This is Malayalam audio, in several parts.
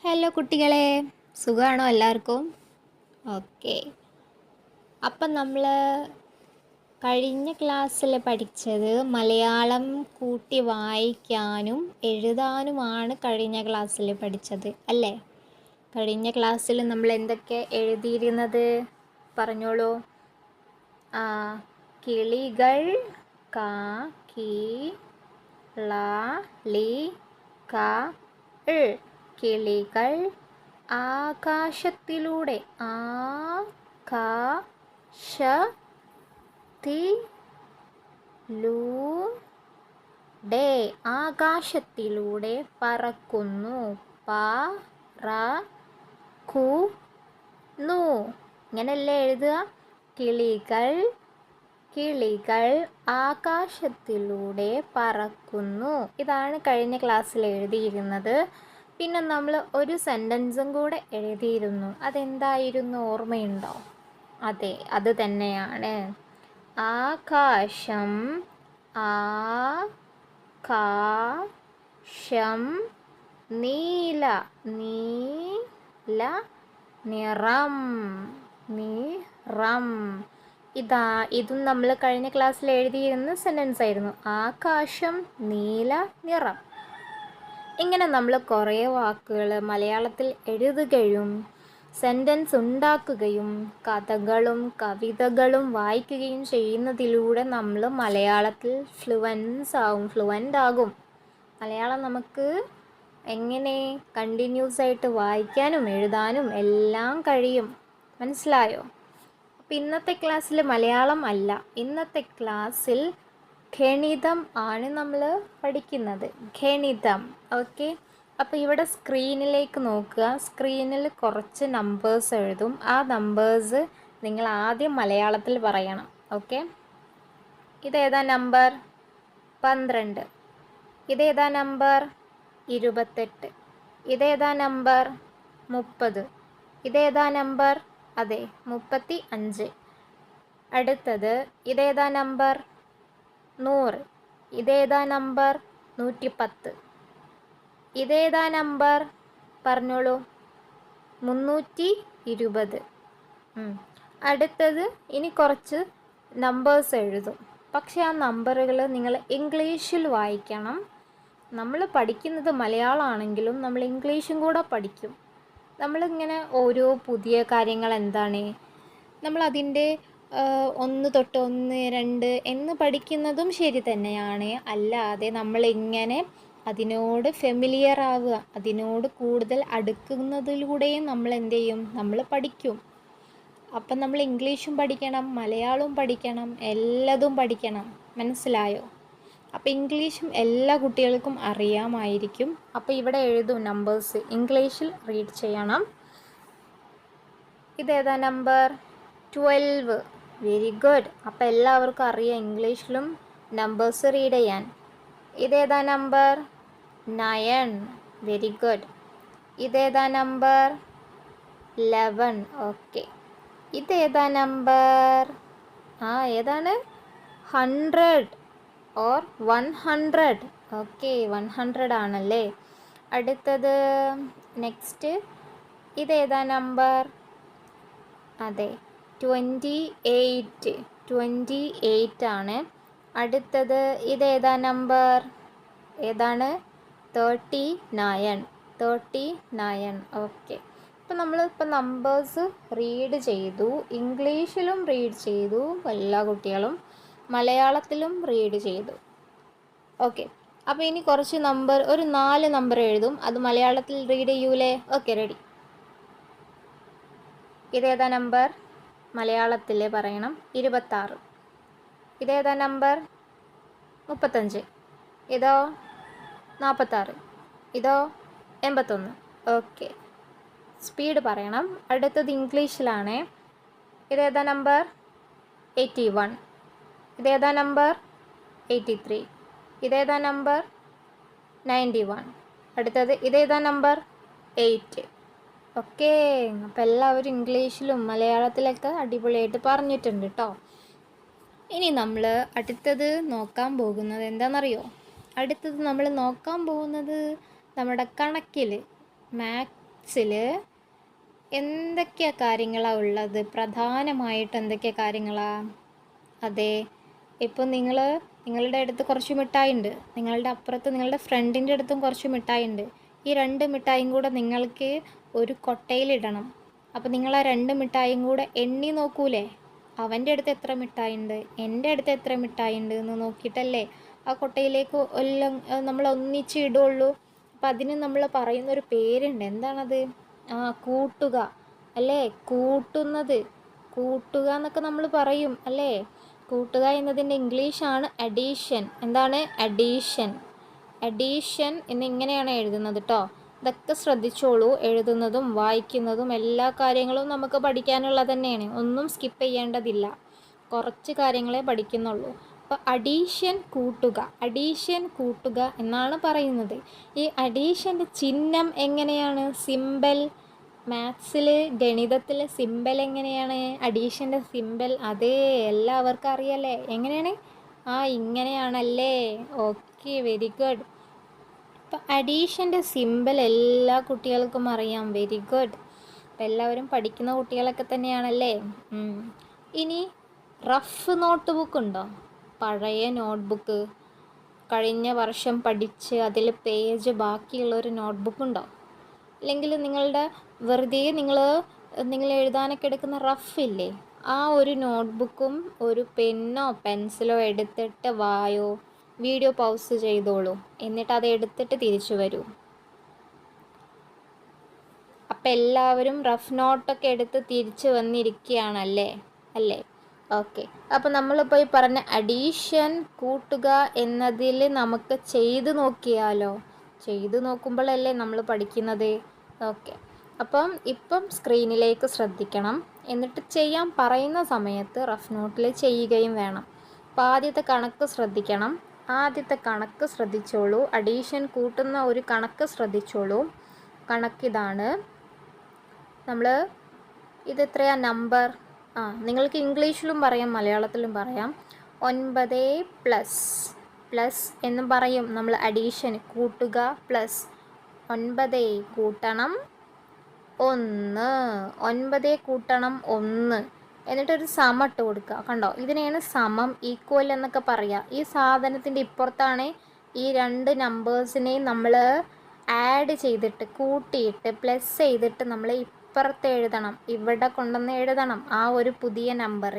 ഹലോ കുട്ടികളെ, സുഖമാണോ എല്ലാവർക്കും? ഓക്കെ. അപ്പം നമ്മൾ കഴിഞ്ഞ ക്ലാസ്സിൽ പഠിച്ചത് മലയാളം കൂട്ടി വായിക്കാനും എഴുതാനുമാണ് കഴിഞ്ഞ ക്ലാസ്സിൽ പഠിച്ചത് അല്ലേ? കഴിഞ്ഞ ക്ലാസ്സിൽ നമ്മൾ എന്തൊക്കെ എഴുതിയിരുന്നത് പറഞ്ഞോളൂ. കിളികൾ, കാ കീ ള ലി ക ൾ. കിളികൾ ആകാശത്തിലൂടെ ആകാശത്തിലൂടെ പറക്കുന്നു. പറക്കുന്നു. ഇങ്ങനെയല്ലേ എഴുതുക? കിളികൾ ആകാശത്തിലൂടെ പറക്കുന്നു. ഇതാണ് കഴിഞ്ഞ ക്ലാസ്സിൽ എഴുതിയിരുന്നത്. പിന്നെ നമ്മൾ ഒരു സെൻറ്റൻസും കൂടെ എഴുതിയിരുന്നു. അതെന്തായിരുന്നു, ഓർമ്മയുണ്ടോ? അതെ, അത് തന്നെയാണ്. ആകാശം നീല നിറം. ഇതും നമ്മൾ കഴിഞ്ഞ ക്ലാസ്സിൽ എഴുതിയിരുന്ന സെൻറ്റൻസ് ആയിരുന്നു. ആകാശം നീല നിറം. ഇങ്ങനെ നമ്മൾ കുറേ വാക്കുകൾ മലയാളത്തിൽ എഴുതുകയും സെൻറ്റൻസ് ഉണ്ടാക്കുകയും കഥകളും കവിതകളും വായിക്കുകയും ചെയ്യുന്നതിലൂടെ നമ്മൾ മലയാളത്തിൽ ഫ്ലുവൻ്റ് ആകും. മലയാളം നമുക്ക് എങ്ങനെ കണ്ടിന്യൂസ് ആയിട്ട് വായിക്കാനും എഴുതാനും എല്ലാം കഴിയും. മനസ്സിലായോ? അപ്പം ഇന്നത്തെ ക്ലാസ്സിൽ മലയാളം അല്ല, ഇന്നത്തെ ക്ലാസ്സിൽ ഗണിതം ആണ് നമ്മൾ പഠിക്കുന്നത്. ഗണിതം. ഓക്കെ. അപ്പോൾ ഇവിടെ സ്ക്രീനിലേക്ക് നോക്കുക. സ്ക്രീനിൽ കുറച്ച് നമ്പേഴ്സ് എഴുതും. ആ നമ്പേഴ്സ് നിങ്ങൾ ആദ്യം മലയാളത്തിൽ പറയണം. ഓക്കെ. ഇതേതാ നമ്പർ? 12. ഇതേതാ നമ്പർ? 28. ഇതേതാ നമ്പർ? 30. ഇതേതാ നമ്പർ? അതെ, 35. അടുത്തത് ഇതേതാ നമ്പർ? 100. ഇതേതാ നമ്പർ? 110. ഇതേതാ നമ്പർ? പറഞ്ഞോളൂ. 320. അടുത്തത് ഇനി കുറച്ച് നമ്പേഴ്സ് എഴുതും. പക്ഷേ ആ നമ്പറുകൾ നിങ്ങൾ ഇംഗ്ലീഷിൽ വായിക്കണം. നമ്മൾ പഠിക്കുന്നത് മലയാളമാണെങ്കിലും നമ്മൾ ഇംഗ്ലീഷും കൂടെ പഠിക്കും. നമ്മളിങ്ങനെ ഓരോ പുതിയ കാര്യങ്ങൾ എന്താണ് നമ്മളതിൻ്റെ 1 തൊട്ട് 1, 2 എന്ന് പഠിക്കുന്നതും ശരി തന്നെയാണ്. അല്ലാതെ നമ്മളിങ്ങനെ അതിനോട് ഫെമിലിയർ ആവുക, അതിനോട് കൂടുതൽ അടുക്കുന്നതിലൂടെയും നമ്മൾ എന്ത് ചെയ്യും? നമ്മൾ പഠിക്കും. അപ്പം നമ്മൾ ഇംഗ്ലീഷും പഠിക്കണം, മലയാളവും പഠിക്കണം, എല്ലാതും പഠിക്കണം. മനസ്സിലായോ? അപ്പോൾ ഇംഗ്ലീഷും എല്ലാ കുട്ടികൾക്കും അറിയാമായിരിക്കും. അപ്പോൾ ഇവിടെ എഴുതും നമ്പേഴ്സ്, ഇംഗ്ലീഷിൽ റീഡ് ചെയ്യണം. ഇതേതാ നമ്പർ? 12. Very good. അപ്പോൾ എല്ലാവർക്കും അറിയാം ഇംഗ്ലീഷിലും നമ്പേഴ്സ് റീഡ് ചെയ്യാൻ. ഇതേതാ നമ്പർ? 9. Very good. ഇതേതാ നമ്പർ? 11. ഓക്കെ. ഇതേതാ നമ്പർ? ഏതാണ്? 100 ഓർ 100. ഓക്കെ, 100 ആണല്ലേ. അടുത്തത് നെക്സ്റ്റ് ഇതേതാ നമ്പർ? അതെ, 28 ആണ്. അടുത്തത് ഇതേതാ നമ്പർ? ഏതാണ്? 39. ഓക്കെ. ഇപ്പം നമ്മളിപ്പോൾ നമ്പേഴ്സ് റീഡ് ചെയ്തു, ഇംഗ്ലീഷിലും റീഡ് ചെയ്തു, എല്ലാ കുട്ടികളും മലയാളത്തിലും റീഡ് ചെയ്തു. ഓക്കെ. അപ്പോൾ ഇനി കുറച്ച് നമ്പർ, ഒരു 4 നമ്പർ എഴുതും. അത് മലയാളത്തിൽ റീഡ് ചെയ്യൂലേ? Okay, ready. ഇതേതാ നമ്പർ? മലയാളത്തിൽ പറയണം. 26. ഇതേതാ നമ്പർ? 35. ഇതോ? 46. ഇതോ? 81. ഓക്കെ, സ്പീഡ് പറയണം. അടുത്തത് ഇംഗ്ലീഷിലാണ്. ഇതേതാ നമ്പർ? 81. ഇതേതാ നമ്പർ? 83. ഇതേതാ നമ്പർ? 91. അടുത്തത് ഇതേതാ നമ്പർ? 8. ഓക്കെ. അപ്പോൾ എല്ലാവരും ഇംഗ്ലീഷിലും മലയാളത്തിലൊക്കെ അടിപൊളിയായിട്ട് പറഞ്ഞിട്ടുണ്ട് കേട്ടോ. ഇനി നമ്മൾ അടുത്തത് നോക്കാൻ പോകുന്നത് എന്താണെന്നറിയോ? അടുത്തത് നമ്മൾ നോക്കാൻ പോകുന്നത് നമ്മുടെ കണക്കിൽ മാത്സിൽ എന്തൊക്കെ കാര്യങ്ങളാണ് ഉള്ളത്? പ്രധാനമായിട്ട് എന്തൊക്കെ കാര്യങ്ങളാണ്? അതെ, ഇപ്പോൾ നിങ്ങളുടെ അടുത്ത് കുറച്ച് മിഠായി ഉണ്ട്, നിങ്ങളുടെ അപ്പുറത്ത് നിങ്ങളുടെ ഫ്രണ്ടിൻ്റെ അടുത്തും കുറച്ച് മിഠായി ഉണ്ട്. ഈ 2 മിഠായിയും കൂടെ നിങ്ങൾക്ക് ഒരു കൊട്ടയിലിടണം. അപ്പോൾ നിങ്ങൾ ആ 2 മിഠായിയും കൂടെ എണ്ണി നോക്കൂലേ? അവൻ്റെ അടുത്ത് എത്ര മിഠായി ഉണ്ട്, എൻ്റെ അടുത്ത് എത്ര മിഠായി ഉണ്ട് എന്ന് നോക്കിയിട്ടല്ലേ ആ കൊട്ടയിലേക്ക് എല്ലാം നമ്മൾ ഒന്നിച്ച് ഇടുള്ളൂ. അപ്പം അതിന് നമ്മൾ പറയുന്നൊരു പേരുണ്ട്. എന്താണത്? കൂട്ടുക അല്ലേ? കൂട്ടുക എന്നൊക്കെ നമ്മൾ പറയും അല്ലേ? കൂട്ടുക എന്നതിൻ്റെ ഇംഗ്ലീഷാണ് അഡീഷൻ. എന്താണ്? അഡീഷൻ എന്നിങ്ങനെയാണ് എഴുതുന്നത് കേട്ടോ. ഇതൊക്കെ ശ്രദ്ധിച്ചോളൂ. എഴുതുന്നതും വായിക്കുന്നതും എല്ലാ കാര്യങ്ങളും നമുക്ക് പഠിക്കാനുള്ളത് തന്നെയാണ്. ഒന്നും സ്കിപ്പ് ചെയ്യേണ്ടതില്ല. കുറച്ച് കാര്യങ്ങളെ പഠിക്കുന്നുള്ളൂ. അപ്പോൾ അഡീഷൻ കൂട്ടുക എന്നാണ് പറയുന്നത്. ഈ അഡീഷൻ്റെ ചിഹ്നം എങ്ങനെയാണ്? സിമ്പൽ. മാത്സിൽ, ഗണിതത്തിൽ സിമ്പൽ എങ്ങനെയാണ്? അഡീഷൻ്റെ സിമ്പൽ അതേ എല്ലാവർക്കും അറിയാലേ? എങ്ങനെയാണ്? ഇങ്ങനെയാണല്ലേ? Okay, very good. അപ്പോൾ അഡീഷൻ്റെ സിമ്പൽ എല്ലാ കുട്ടികൾക്കും അറിയാം. Very good. അപ്പോൾ എല്ലാവരും പഠിക്കുന്ന കുട്ടികളൊക്കെ തന്നെയാണല്ലേ? ഇനി റഫ് നോട്ട് ബുക്ക് ഉണ്ടോ? പഴയ നോട്ട്ബുക്ക്, കഴിഞ്ഞ വർഷം പഠിച്ച് അതിൽ പേജ് ബാക്കിയുള്ളൊരു നോട്ട്ബുക്ക് ഉണ്ടോ? അല്ലെങ്കിൽ വെറുതെ നിങ്ങൾ എഴുതാനൊക്കെ എടുക്കുന്ന റഫില്ലേ, ആ ഒരു നോട്ട്ബുക്കും ഒരു പെന്നോ പെൻസിലോ എടുത്തിട്ട് വായോ, വീഡിയോ പൗസ് ചെയ്തോളൂ, എന്നിട്ട് അത് എടുത്തിട്ട് തിരിച്ചു വരൂ. അപ്പം എല്ലാവരും റഫ് നോട്ടൊക്കെ എടുത്ത് തിരിച്ചു വന്നിരിക്കുകയാണല്ലേ? അല്ലേ? ഓക്കെ. അപ്പോൾ നമ്മളിപ്പോൾ ഈ പറഞ്ഞ അഡീഷൻ, കൂട്ടുക എന്നതിൽ നമുക്ക് ചെയ്ത് നോക്കിയാലോ? ചെയ്ത് നോക്കുമ്പോഴല്ലേ നമ്മൾ പഠിക്കുന്നത്. ഓക്കെ. ഇപ്പം സ്ക്രീനിലേക്ക് ശ്രദ്ധിക്കണം. എന്നിട്ട് ചെയ്യാൻ പറയുന്ന സമയത്ത് റഫ് നോട്ടിൽ ചെയ്യുകയും വേണം. അപ്പോൾ ആദ്യത്തെ കണക്ക് ശ്രദ്ധിക്കണം. ശ്രദ്ധിച്ചോളൂ. അഡീഷൻ കൂട്ടുന്ന ഒരു കണക്ക് ശ്രദ്ധിച്ചോളൂ. കണക്കിതാണ്. ഇതെത്രയാ നമ്പർ? നിങ്ങൾക്ക് ഇംഗ്ലീഷിലും പറയാം, മലയാളത്തിലും പറയാം. 9 പ്ലസ് എന്നും പറയും നമ്മൾ. അഡീഷൻ കൂട്ടുക പ്ലസ് 9 കൂട്ടണം 1. 9 കൂട്ടണം 1 എന്നിട്ടൊരു സമം ഇട്ട് കൊടുക്കുക. കണ്ടോ? ഇതിനെയാണ് സമം, ഈക്വൽ എന്നൊക്കെ പറയുക. ഈ സാധനത്തിൻ്റെ ഇപ്പുറത്താണ് ഈ 2 നമ്പേഴ്സിനെയും നമ്മൾ ആഡ് ചെയ്തിട്ട്, കൂട്ടിയിട്ട്, പ്ലസ് ചെയ്തിട്ട് നമ്മൾ ഇപ്പുറത്ത് എഴുതണം. ഇവിടെ കൊണ്ടുവന്ന് എഴുതണം ആ ഒരു പുതിയ നമ്പർ.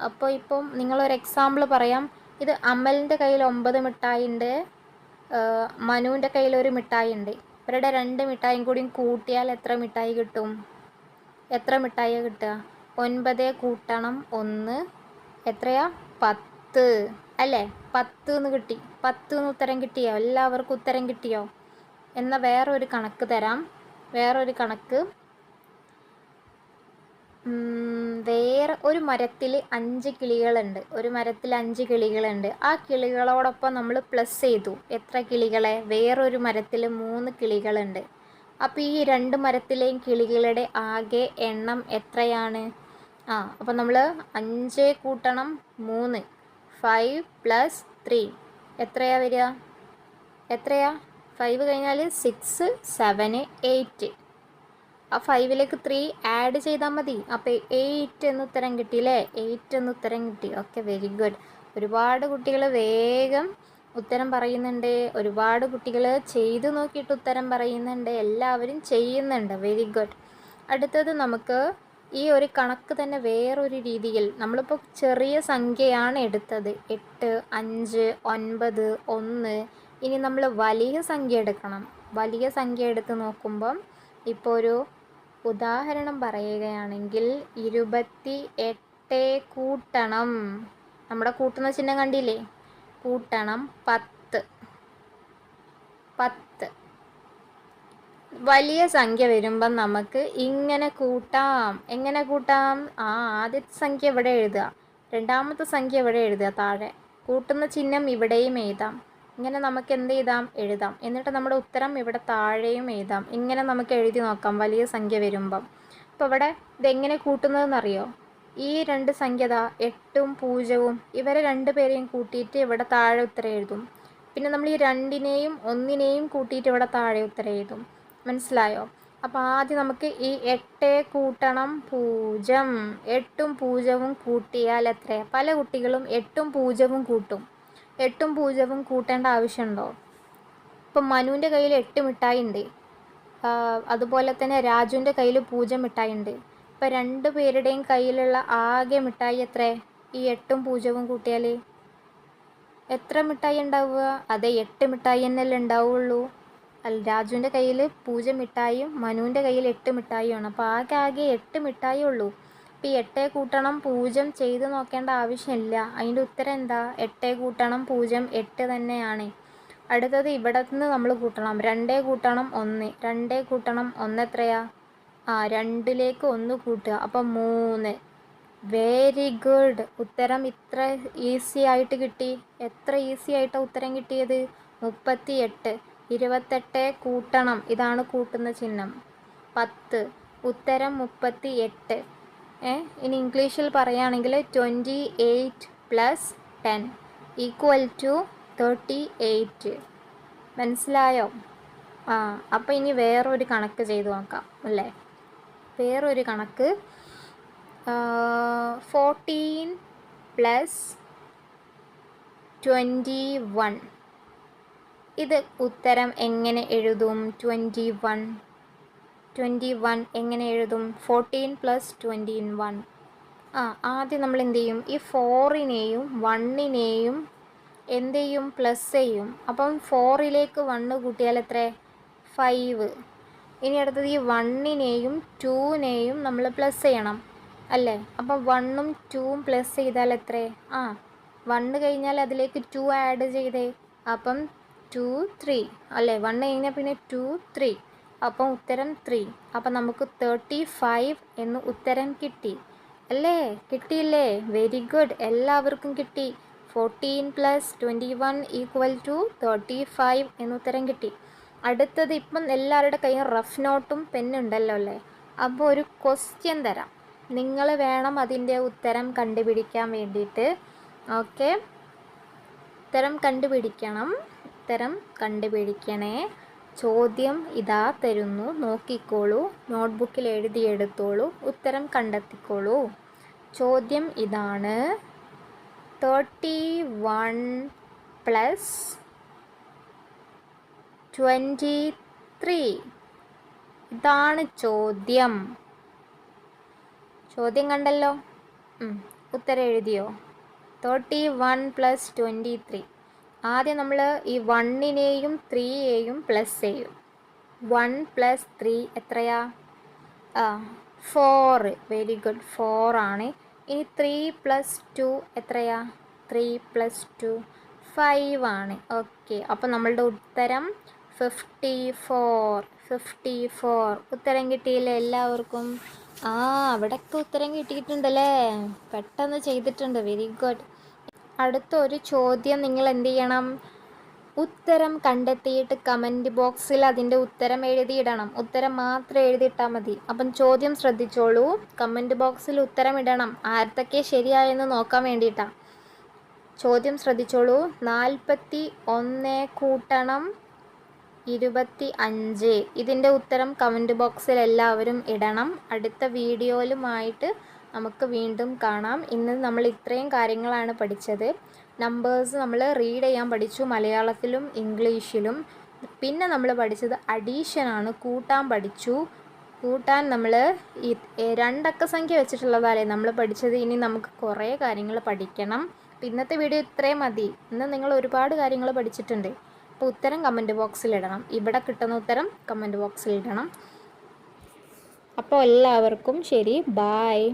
അപ്പോൾ ഇപ്പം നിങ്ങളൊരു എക്സാമ്പിൾ പറയാം. ഇത് അമലിൻ്റെ കയ്യിൽ 9 മിഠായി ഉണ്ട്, മനുവിൻ്റെ കയ്യിൽ 1 മിഠായി ഉണ്ട്. ഇവരുടെ 2 മിഠായും കൂടിയും കൂട്ടിയാൽ എത്ര മിഠായി കിട്ടും? എത്ര മിഠായിയാണ് കിട്ടുക? 9 കൂട്ടണം 1 എത്രയാ? 10 അല്ലേ? 10 എന്ന് കിട്ടി. 10 എന്ന് ഉത്തരം കിട്ടിയോ? എല്ലാവർക്കും ഉത്തരം കിട്ടിയോ? എന്നാൽ വേറൊരു കണക്ക് തരാം. വേറെ ഒരു മരത്തിൽ 5 കിളികളുണ്ട്. ആ കിളികളോടൊപ്പം നമ്മൾ പ്ലസ് ചെയ്തു. എത്ര കിളികളെ? വേറൊരു മരത്തിൽ 3 കിളികളുണ്ട്. അപ്പോൾ ഈ 2 മരത്തിലെയും കിളികളുടെ ആകെ എണ്ണം എത്രയാണ്? അപ്പോൾ നമ്മൾ 5 കൂട്ടണം 3, 5 + 3 എത്രയാ വരിക? 5 കഴിഞ്ഞാൽ 6, 7, 8. ആ 5ലേക്ക് 3 ആഡ് ചെയ്താൽ മതി. അപ്പോൾ 8 എന്ന് ഉത്തരം കിട്ടിയില്ലേ? 8 എന്ന് ഉത്തരം കിട്ടി. Okay, very good. ഒരുപാട് കുട്ടികൾ വേഗം ഉത്തരം പറയുന്നുണ്ട്. ഒരുപാട് കുട്ടികൾ ചെയ്ത് നോക്കിയിട്ട് ഉത്തരം പറയുന്നുണ്ട്. എല്ലാവരും ചെയ്യുന്നുണ്ട്. Very good. അടുത്തത് നമുക്ക് ഈ ഒരു കണക്ക് തന്നെ വേറൊരു രീതിയിൽ, നമ്മളിപ്പോൾ ചെറിയ സംഖ്യയാണ് എടുത്തത്, 8, 5, 9, 1. ഇനി നമ്മൾ വലിയ സംഖ്യ എടുക്കണം. വലിയ സംഖ്യ എടുത്ത് നോക്കുമ്പം ഇപ്പോൾ ഒരു ഉദാഹരണം പറയുകയാണെങ്കിൽ 28 കൂട്ടണം, നമ്മുടെ കൂട്ടുന്ന ചിഹ്നം കണ്ടില്ലേ? കൂട്ടണം 10. വലിയ സംഖ്യ വരുമ്പം നമുക്ക് ഇങ്ങനെ കൂട്ടാം. എങ്ങനെ കൂട്ടാം? ആദ്യത്തെ സംഖ്യ ഇവിടെ എഴുതുക, രണ്ടാമത്തെ സംഖ്യ ഇവിടെ എഴുതുക, താഴെ കൂട്ടുന്ന ചിഹ്നം ഇവിടെയും എഴുതാം. ഇങ്ങനെ നമുക്ക് എന്ത് എഴുതാം. എന്നിട്ട് നമ്മുടെ ഉത്തരം ഇവിടെ താഴെയും എഴുതാം. ഇങ്ങനെ നമുക്ക് എഴുതി നോക്കാം വലിയ സംഖ്യ വരുമ്പം. അപ്പോൾ ഇവിടെ ഇതെങ്ങനെ കൂട്ടുന്നതെന്നറിയോ? ഈ 2 സംഖ്യ 8ഉം 0ഉം ഇവരെ 2 പേരെയും കൂട്ടിയിട്ട് ഇവിടെ താഴെ ഉത്തരം എഴുതും. പിന്നെ നമ്മൾ ഈ 2നെയും 1നെയും കൂട്ടിയിട്ട് ഇവിടെ താഴെ ഉത്തരം എഴുതും. മനസ്സിലായോ? അപ്പോൾ ആദ്യം നമുക്ക് ഈ 8 കൂട്ടണം 0, 8ഉം 0ഉം കൂട്ടിയാൽ എത്ര? പല കുട്ടികളും 8ഉം 0ഉം കൂട്ടും. 8ഉം 0ഉം കൂട്ടേണ്ട ആവശ്യമുണ്ടോ? ഇപ്പം മനുവിൻ്റെ കയ്യിൽ 8 മിഠായി ഉണ്ട്, അതുപോലെ തന്നെ രാജുവിൻ്റെ കയ്യിൽ 0 മിഠായി ഉണ്ട്. ഇപ്പം 2 പേരുടെയും കയ്യിലുള്ള ആകെ മിഠായി എത്ര? ഈ 8ഉം 0ഉം കൂട്ടിയാൽ എത്ര മിഠായി ഉണ്ടാവുക? അതെ, 8 മിഠായി തന്നെയല്ലേ ഉണ്ടാവുള്ളൂ. രാജുവിൻ്റെ കയ്യിൽ 0 മിഠായിയും മനുവിൻ്റെ കയ്യിൽ 8 മിഠായിയുമാണ്. അപ്പോൾ ആകെ 8 മിഠായി ഉള്ളൂ. അപ്പോൾ ഈ 8 കൂട്ടണം 0 ചെയ്ത് നോക്കേണ്ട ആവശ്യമില്ല. അതിൻ്റെ ഉത്തരം എന്താ? 8 കൂട്ടണം 0 8 തന്നെയാണ്. അടുത്തത് ഇവിടെ നിന്ന് നമ്മൾ കൂട്ടണം. 2 കൂട്ടണം 1, 2 കൂട്ടണം 1 എത്രയാ? 2ലേക്ക് 1 കൂട്ടുക, അപ്പം 3. Very good. ഉത്തരം ഇത്ര ഈസി ആയിട്ട് കിട്ടി. എത്ര ഈസി ആയിട്ടാണ് ഉത്തരം കിട്ടിയത്? 38. 28 കൂട്ടണം, ഇതാണ് കൂട്ടുന്ന ചിഹ്നം, 10. ഉത്തരം 38. ഇനി ഇംഗ്ലീഷിൽ പറയുകയാണെങ്കിൽ 28 + 10 = 38. മനസ്സിലായോ? അപ്പോൾ ഇനി വേറൊരു കണക്ക് ചെയ്ത് നോക്കാം അല്ലേ? വേറൊരു കണക്ക്, 14 + 21. ഇത് ഉത്തരം എങ്ങനെ എഴുതും? 21 എങ്ങനെ എഴുതും? 14 + 21. ആദ്യം നമ്മൾ എന്ത് ചെയ്യും? ഈ 4നെയും 1നെയും എന്ത് ചെയ്യും? പ്ലസ് ചെയ്യും. അപ്പം 4ലേക്ക് 1 കൂട്ടിയാൽ എത്ര? 5. ഇനി അടുത്തത് ഈ 1നെയും 2നെയും നമ്മൾ പ്ലസ് ചെയ്യണം അല്ലേ? അപ്പം 1ഉം 2ഉം പ്ലസ് ചെയ്താൽ എത്ര? 1 കഴിഞ്ഞാൽ അതിലേക്ക് 2 ആഡ് ചെയ്തേ, അപ്പം 2 3 അല്ലേ? 1 കഴിഞ്ഞാൽ പിന്നെ 2 3, അപ്പം ഉത്തരം 3. അപ്പം നമുക്ക് 35 എന്ന് ഉത്തരം കിട്ടി അല്ലേ? കിട്ടിയില്ലേ? വെരി ഗുഡ്, എല്ലാവർക്കും കിട്ടി. 14 + 21 = 35 എന്ന് ഉത്തരം കിട്ടി. അടുത്തത്, ഇപ്പം എല്ലാവരുടെ കയ്യിൽ റഫ് നോട്ടും പെന്നുണ്ടല്ലോ അല്ലേ? അപ്പോൾ ഒരു ക്വസ്റ്റ്യൻ തരാം, നിങ്ങൾ വേണം അതിൻ്റെ ഉത്തരം കണ്ടുപിടിക്കാൻ വേണ്ടിയിട്ട്. ഓക്കെ, ഉത്തരം കണ്ടുപിടിക്കണം. ഉത്തരം കണ്ടുപിടിക്കണേ. ചോദ്യം ഇതാ തരുന്നു, നോക്കിക്കോളൂ, നോട്ട്ബുക്കിൽ എഴുതിയെടുത്തോളൂ, ഉത്തരം കണ്ടെത്തിക്കോളൂ. ചോദ്യം ഇതാണ്, 31 + 23. ഇതാണ് ചോദ്യം. ചോദ്യം കണ്ടല്ലോ, ഉത്തരം എഴുതിയോ? 31 + 23. ആദ്യം നമ്മൾ ഈ 1നെയും 3യെയും പ്ലസ് ചെയ്യും. 1 + 3 എത്രയാ? 4. വെരി ഗുഡ്, 4 ആണ്. ഇനി 3 + 2 എത്രയാ? 3 + 2 5 ആണ്. ഓക്കെ, അപ്പോൾ നമ്മളുടെ ഉത്തരം 54. ഉത്തരം കിട്ടിയില്ലേ എല്ലാവർക്കും? അവിടെയൊക്കെ ഉത്തരം കിട്ടിയിട്ടുണ്ടല്ലേ, പെട്ടെന്ന് ചെയ്തിട്ടുണ്ട്. Very good. അടുത്ത ഒരു ചോദ്യം നിങ്ങൾ എന്ത് ചെയ്യണം? ഉത്തരം കണ്ടെത്തിയിട്ട് കമൻറ്റ് ബോക്സിൽ അതിൻ്റെ ഉത്തരം എഴുതിയിടണം. ഉത്തരം മാത്രം എഴുതിയിട്ടാൽ മതി. അപ്പം ചോദ്യം ശ്രദ്ധിച്ചോളൂ, കമൻറ്റ് ബോക്സിൽ ഉത്തരം ഇടണം, ആർക്കൊക്കെ ശരിയായെന്ന് നോക്കാൻ വേണ്ടിയിട്ടാണ്. ചോദ്യം ശ്രദ്ധിച്ചോളൂ, 41 കൂട്ടണം 25. ഇതിൻ്റെ ഉത്തരം കമൻറ്റ് ബോക്സിൽ എല്ലാവരും ഇടണം. അടുത്ത വീഡിയോയിലുമായിട്ട് നമുക്ക് വീണ്ടും കാണാം. ഇന്ന് നമ്മൾ ഇത്രയും കാര്യങ്ങളാണ് പഠിച്ചത്. നമ്പേഴ്സ് നമ്മൾ റീഡ് ചെയ്യാൻ പഠിച്ചു, മലയാളത്തിലും ഇംഗ്ലീഷിലും. പിന്നെ നമ്മൾ പഠിച്ചത് അഡീഷനാണ്, കൂട്ടാൻ പഠിച്ചു. കൂട്ടാൻ നമ്മൾ ഈ 2 അക്ക സംഖ്യ വെച്ചിട്ടുള്ളതല്ലേ നമ്മൾ പഠിച്ചത്. ഇനി നമുക്ക് കുറേ കാര്യങ്ങൾ പഠിക്കണം. ഇന്നത്തെ വീഡിയോ ഇത്രയും മതി. ഇന്ന് നിങ്ങൾ ഒരുപാട് കാര്യങ്ങൾ പഠിച്ചിട്ടുണ്ട്. അപ്പോൾ ഉത്തരം കമൻറ്റ് ബോക്സിൽ ഇടണം. ഇവിടെ കിട്ടുന്ന ഉത്തരം കമൻറ്റ് ബോക്സിൽ ഇടണം. അപ്പോൾ എല്ലാവർക്കും ശരി, ബായ്.